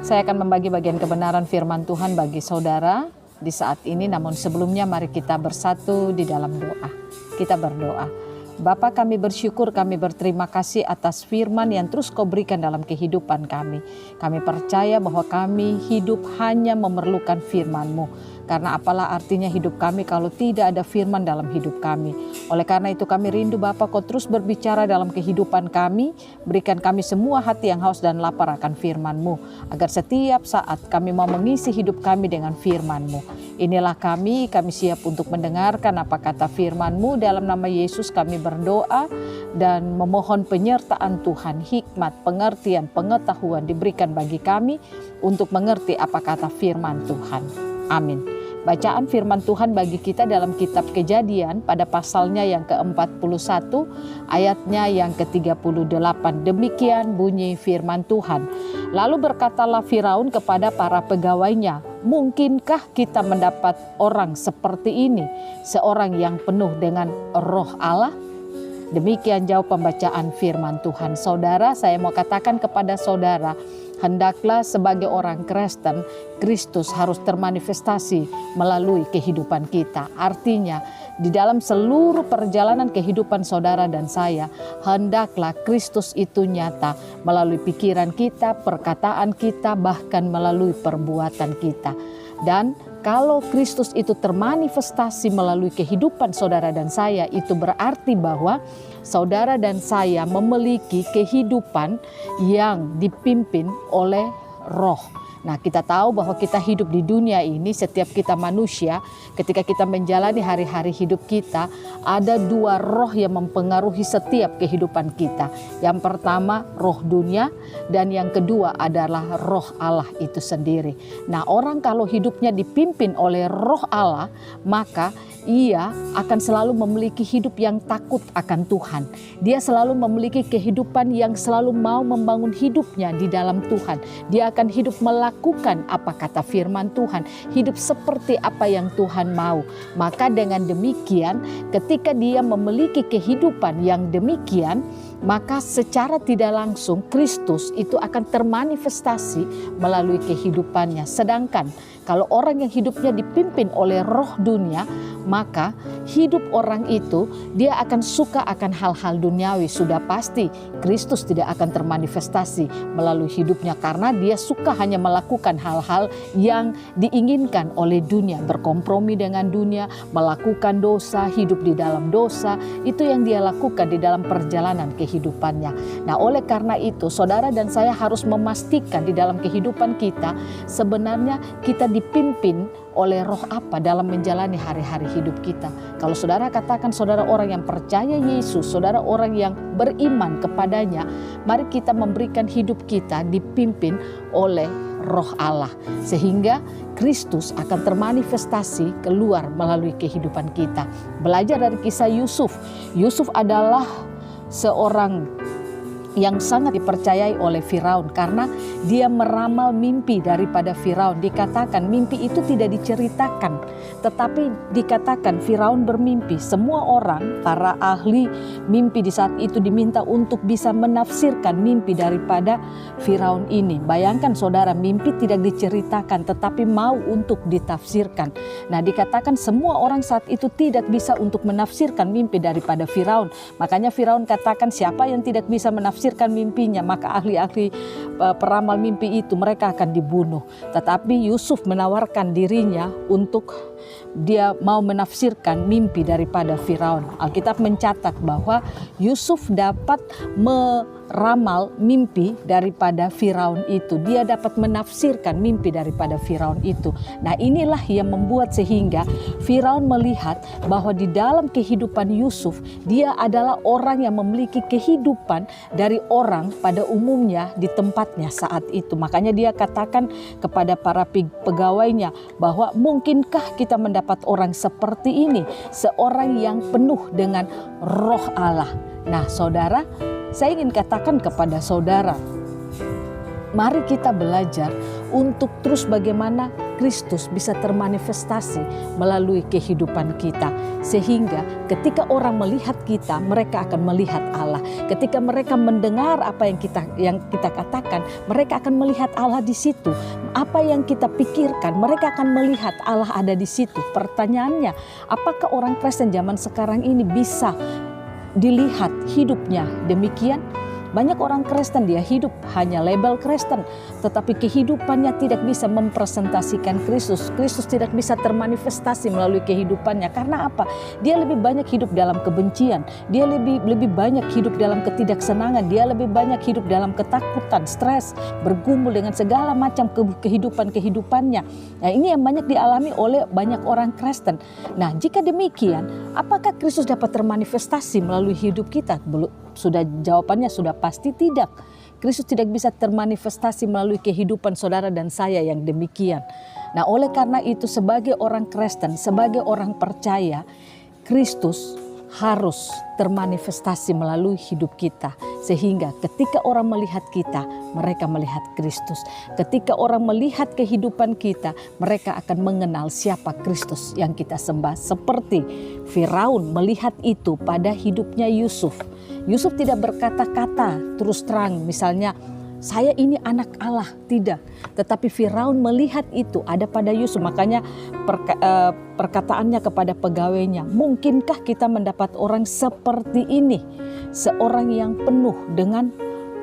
Saya akan membagi bagian kebenaran firman Tuhan bagi saudara di saat ini. Namun sebelumnya mari kita bersatu di dalam doa. Kita berdoa. Bapa, kami bersyukur, kami berterima kasih atas firman yang terus Kau berikan dalam kehidupan kami. Kami percaya bahwa kami hidup hanya memerlukan firman-Mu. Karena apalah artinya hidup kami kalau tidak ada firman dalam hidup kami. Oleh karena itu kami rindu Bapa, Kau terus berbicara dalam kehidupan kami. Berikan kami semua hati yang haus dan lapar akan firman-Mu. Agar setiap saat kami mau mengisi hidup kami dengan firman-Mu. Inilah kami siap untuk mendengarkan apa kata firman-Mu. Dalam nama Yesus kami berdoa dan memohon penyertaan Tuhan, hikmat, pengertian, pengetahuan diberikan bagi kami untuk mengerti apa kata firman Tuhan. Amin. Bacaan firman Tuhan bagi kita dalam kitab Kejadian pada pasalnya yang ke-41 ayatnya yang ke-38. Demikian bunyi firman Tuhan. Lalu berkatalah Firaun kepada para pegawainya, mungkinkah kita mendapat orang seperti ini, seorang yang penuh dengan roh Allah? Demikian jawab pembacaan firman Tuhan. Saudara, saya mau katakan kepada saudara, hendaklah sebagai orang Kristen, Kristus harus termanifestasi melalui kehidupan kita. Artinya, di dalam seluruh perjalanan kehidupan saudara dan saya, hendaklah Kristus itu nyata melalui pikiran kita, perkataan kita, bahkan melalui perbuatan kita. Dan kalau Kristus itu termanifestasi melalui kehidupan saudara dan saya, itu berarti bahwa saudara dan saya memiliki kehidupan yang dipimpin oleh roh. Nah, kita tahu bahwa kita hidup di dunia ini, setiap kita manusia, ketika kita menjalani hari-hari hidup kita, ada dua roh yang mempengaruhi setiap kehidupan kita. Yang pertama, roh dunia, dan yang kedua adalah roh Allah itu sendiri. Nah, orang kalau hidupnya dipimpin oleh roh Allah, maka ia akan selalu memiliki hidup yang takut akan Tuhan. Dia selalu memiliki kehidupan yang selalu mau membangun hidupnya di dalam Tuhan. Dia akan hidup melakukan apa kata firman Tuhan. Hidup seperti apa yang Tuhan mau. Maka dengan demikian, ketika dia memiliki kehidupan yang demikian, maka secara tidak langsung Kristus itu akan termanifestasi melalui kehidupannya. Sedangkan kalau orang yang hidupnya dipimpin oleh roh dunia, maka hidup orang itu dia akan suka akan hal-hal duniawi. Sudah pasti Kristus tidak akan termanifestasi melalui hidupnya karena dia suka hanya melakukan hal-hal yang diinginkan oleh dunia, berkompromi dengan dunia, melakukan dosa, hidup di dalam dosa. Itu yang dia lakukan di dalam perjalanan kehidupannya. Nah, oleh karena itu saudara dan saya harus memastikan di dalam kehidupan kita sebenarnya kita dipimpin oleh roh apa dalam menjalani hari-hari hidup kita. Kalau saudara katakan saudara orang yang percaya Yesus, saudara orang yang beriman kepadanya, mari kita memberikan hidup kita dipimpin oleh roh Allah. Sehingga Kristus akan termanifestasi keluar melalui kehidupan kita. Belajar dari kisah Yusuf. Yusuf adalah seorang yang sangat dipercayai oleh Firaun karena dia meramal mimpi daripada Firaun. Dikatakan mimpi itu tidak diceritakan, tetapi dikatakan Firaun bermimpi. Semua orang, para ahli mimpi di saat itu diminta untuk bisa menafsirkan mimpi daripada Firaun ini. Bayangkan saudara, mimpi tidak diceritakan tetapi mau untuk ditafsirkan. Nah, dikatakan semua orang saat itu tidak bisa untuk menafsirkan mimpi daripada Firaun. Makanya Firaun katakan siapa yang tidak bisa menafsirkan mimpinya, maka ahli-ahli peramal mimpi itu mereka akan dibunuh. Tetapi Yusuf menawarkan dirinya untuk dia mau menafsirkan mimpi daripada Firaun. Alkitab mencatat bahwa Yusuf dapat meramal mimpi daripada Firaun itu. Dia dapat menafsirkan mimpi daripada Firaun itu. Nah, inilah yang membuat sehingga Firaun melihat bahwa di dalam kehidupan Yusuf, dia adalah orang yang memiliki kehidupan dari orang pada umumnya di tempatnya saat itu. Makanya dia katakan kepada para pegawainya bahwa mungkinkah kita mendapat orang seperti ini, seorang yang penuh dengan roh Allah. Nah, saudara, saya ingin katakan kepada saudara, mari kita belajar untuk terus bagaimana Kristus bisa termanifestasi melalui kehidupan kita. Sehingga ketika orang melihat kita, mereka akan melihat Allah. Ketika mereka mendengar apa yang kita katakan, mereka akan melihat Allah di situ. Apa yang kita pikirkan, mereka akan melihat Allah ada di situ. Pertanyaannya, apakah orang Kristen zaman sekarang ini bisa dilihat hidupnya demikian? Banyak orang Kristen dia hidup hanya label Kristen, tetapi kehidupannya tidak bisa mempresentasikan Kristus. Kristus tidak bisa termanifestasi melalui kehidupannya. Karena apa? Dia lebih banyak hidup dalam kebencian, dia lebih banyak hidup dalam ketidaksenangan, dia lebih banyak hidup dalam ketakutan, stres, bergumul dengan segala macam kehidupannya. Nah, ini yang banyak dialami oleh banyak orang Kristen. Nah, jika demikian, apakah Kristus dapat termanifestasi melalui hidup kita? Jawabannya sudah pasti tidak. Kristus tidak bisa termanifestasi melalui kehidupan saudara dan saya yang demikian. Nah, oleh karena itu sebagai orang Kristen, sebagai orang percaya, Kristus harus termanifestasi melalui hidup kita. Sehingga ketika orang melihat kita, mereka melihat Kristus. Ketika orang melihat kehidupan kita, mereka akan mengenal siapa Kristus yang kita sembah. Seperti Firaun melihat itu pada hidupnya Yusuf. Yusuf tidak berkata-kata terus terang, misalnya saya ini anak Allah, tidak. Tetapi Firaun melihat itu ada pada Yusuf. Makanya perkataannya kepada pegawainya, mungkinkah kita mendapat orang seperti ini? Seorang yang penuh dengan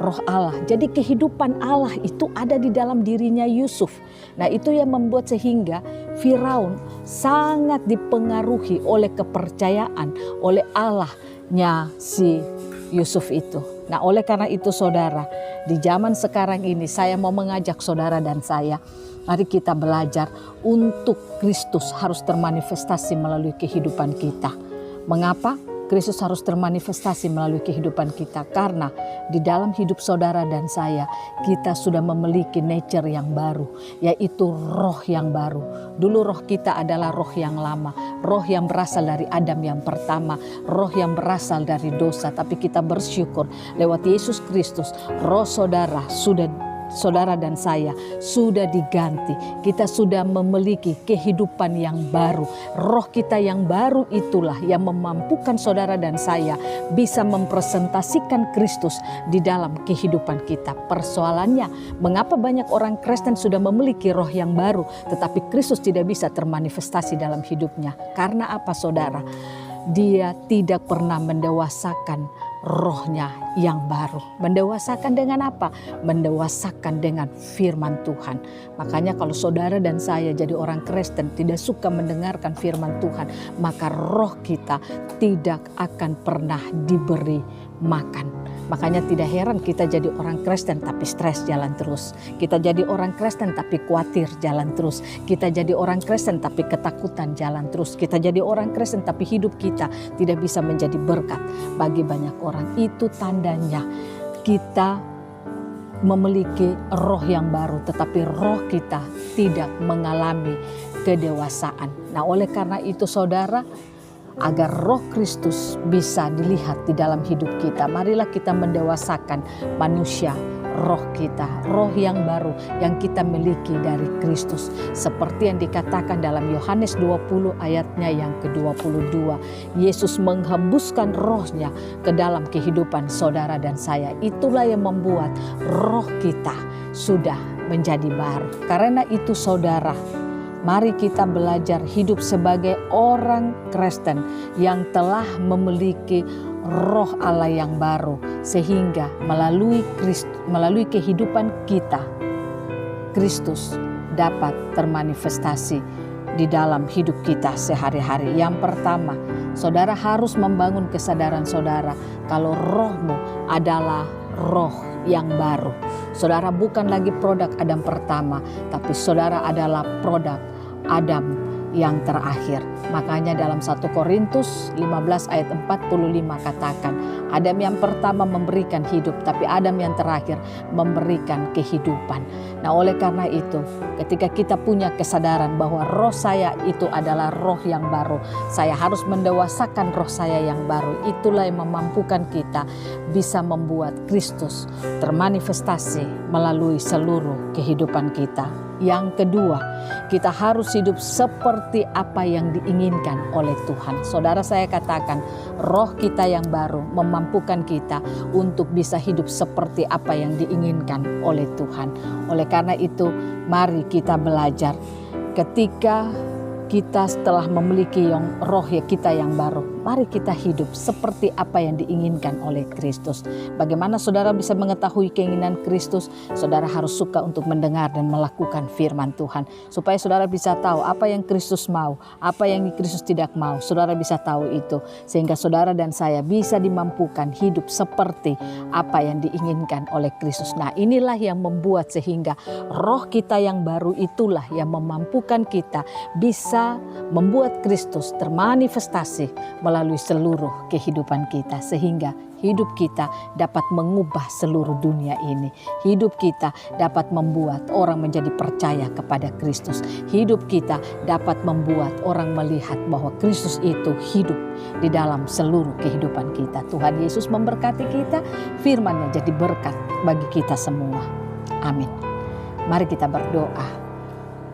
roh Allah. Jadi kehidupan Allah itu ada di dalam dirinya Yusuf. Nah, itu yang membuat sehingga Firaun sangat dipengaruhi oleh kepercayaan oleh Allahnya si Yusuf itu. Nah, oleh karena itu saudara, di zaman sekarang ini saya mau mengajak saudara dan saya, mari kita belajar untuk Kristus harus termanifestasi melalui kehidupan kita. Mengapa? Kristus harus termanifestasi melalui kehidupan kita. Karena di dalam hidup saudara dan saya, kita sudah memiliki nature yang baru, yaitu roh yang baru. Dulu roh kita adalah roh yang lama, roh yang berasal dari Adam yang pertama, roh yang berasal dari dosa. Tapi kita bersyukur lewat Yesus Kristus, roh saudara dan saya sudah diganti. Kita sudah memiliki kehidupan yang baru. Roh kita yang baru itulah yang memampukan saudara dan saya bisa mempresentasikan Kristus di dalam kehidupan kita. Persoalannya, mengapa banyak orang Kristen sudah memiliki roh yang baru, tetapi Kristus tidak bisa termanifestasi dalam hidupnya? Karena apa saudara? Dia tidak pernah mendewasakan rohnya yang baru. Mendewasakan dengan apa? Mendewasakan dengan firman Tuhan. Makanya kalau saudara dan saya jadi orang Kristen tidak suka mendengarkan firman Tuhan, maka roh kita tidak akan pernah diberi makan. Makanya tidak heran kita jadi orang Kristen tapi stres jalan terus. Kita jadi orang Kristen tapi khawatir jalan terus. Kita jadi orang Kristen tapi ketakutan jalan terus. Kita jadi orang Kristen tapi hidup kita tidak bisa menjadi berkat bagi banyak orang. Itu tandanya kita memiliki roh yang baru, tetapi roh kita tidak mengalami kedewasaan. Nah, oleh karena itu saudara, agar roh Kristus bisa dilihat di dalam hidup kita, marilah kita mendewasakan manusia, roh kita, roh yang baru yang kita miliki dari Kristus. Seperti yang dikatakan dalam Yohanes 20 ayatnya yang ke-22. Yesus menghembuskan rohnya ke dalam kehidupan saudara dan saya. Itulah yang membuat roh kita sudah menjadi baru. Karena itu saudara, mari kita belajar hidup sebagai orang Kristen yang telah memiliki roh Allah yang baru. Sehingga melalui kehidupan kita, Kristus dapat termanifestasi di dalam hidup kita sehari-hari. Yang pertama, saudara harus membangun kesadaran saudara kalau rohmu adalah roh yang baru. Saudara bukan lagi produk Adam pertama, tapi saudara adalah produk Adam yang terakhir. Makanya dalam 1 Korintus 15 ayat 45 katakan, Adam yang pertama memberikan hidup, tapi Adam yang terakhir memberikan kehidupan. Nah, oleh karena itu, ketika kita punya kesadaran bahwa roh saya itu adalah roh yang baru, saya harus mendewasakan roh saya yang baru. Itulah yang memampukan kita bisa membuat Kristus termanifestasi melalui seluruh kehidupan kita. Yang kedua, kita harus hidup seperti apa yang diinginkan oleh Tuhan. Saudara, saya katakan, roh kita yang baru memampukan kita untuk bisa hidup seperti apa yang diinginkan oleh Tuhan. Oleh karena itu, mari kita belajar. Ketika kita setelah memiliki roh kita yang baru, mari kita hidup seperti apa yang diinginkan oleh Kristus. Bagaimana saudara bisa mengetahui keinginan Kristus? Saudara harus suka untuk mendengar dan melakukan firman Tuhan, supaya saudara bisa tahu apa yang Kristus mau, apa yang Kristus tidak mau. Saudara bisa tahu itu, sehingga saudara dan saya bisa dimampukan hidup seperti apa yang diinginkan oleh Kristus. Nah, inilah yang membuat sehingga roh kita yang baru itulah yang memampukan kita bisa membuat Kristus termanifestasi melalui seluruh kehidupan kita, sehingga hidup kita dapat mengubah seluruh dunia ini. Hidup kita dapat membuat orang menjadi percaya kepada Kristus. Hidup kita dapat membuat orang melihat bahwa Kristus itu hidup di dalam seluruh kehidupan kita. Tuhan Yesus memberkati kita, firman-Nya jadi berkat bagi kita semua. Amin. Mari kita berdoa.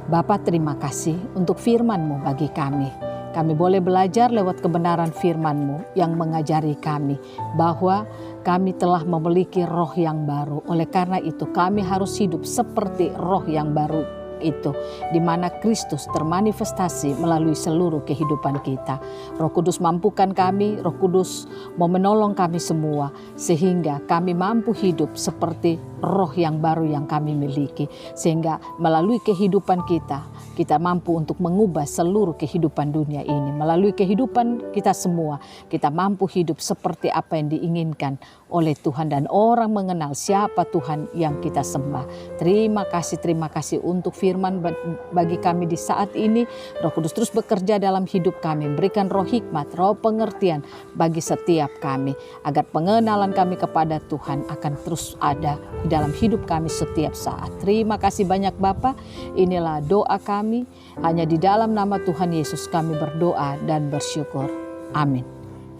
Bapa, terima kasih untuk firman-Mu bagi kami. Kami boleh belajar lewat kebenaran firman-Mu yang mengajari kami bahwa kami telah memiliki roh yang baru. Oleh karena itu kami harus hidup seperti roh yang baru itu, di mana Kristus termanifestasi melalui seluruh kehidupan kita. Roh Kudus mampukan kami, Roh Kudus mau menolong kami semua, sehingga kami mampu hidup seperti roh yang baru yang kami miliki. Sehingga melalui kehidupan kita mampu untuk mengubah seluruh kehidupan dunia ini. Melalui kehidupan kita semua, kita mampu hidup seperti apa yang diinginkan oleh Tuhan, dan orang mengenal siapa Tuhan yang kita sembah. Terima kasih untuk firman bagi kami di saat ini. Roh Kudus terus bekerja dalam hidup kami, berikan roh hikmat, roh pengertian bagi setiap kami, agar pengenalan kami kepada Tuhan akan terus ada di dalam hidup kami setiap saat. Terima kasih banyak Bapa. Inilah doa kami, hanya di dalam nama Tuhan Yesus kami berdoa dan bersyukur. Amin.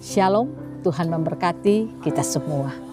Shalom. Tuhan memberkati kita semua.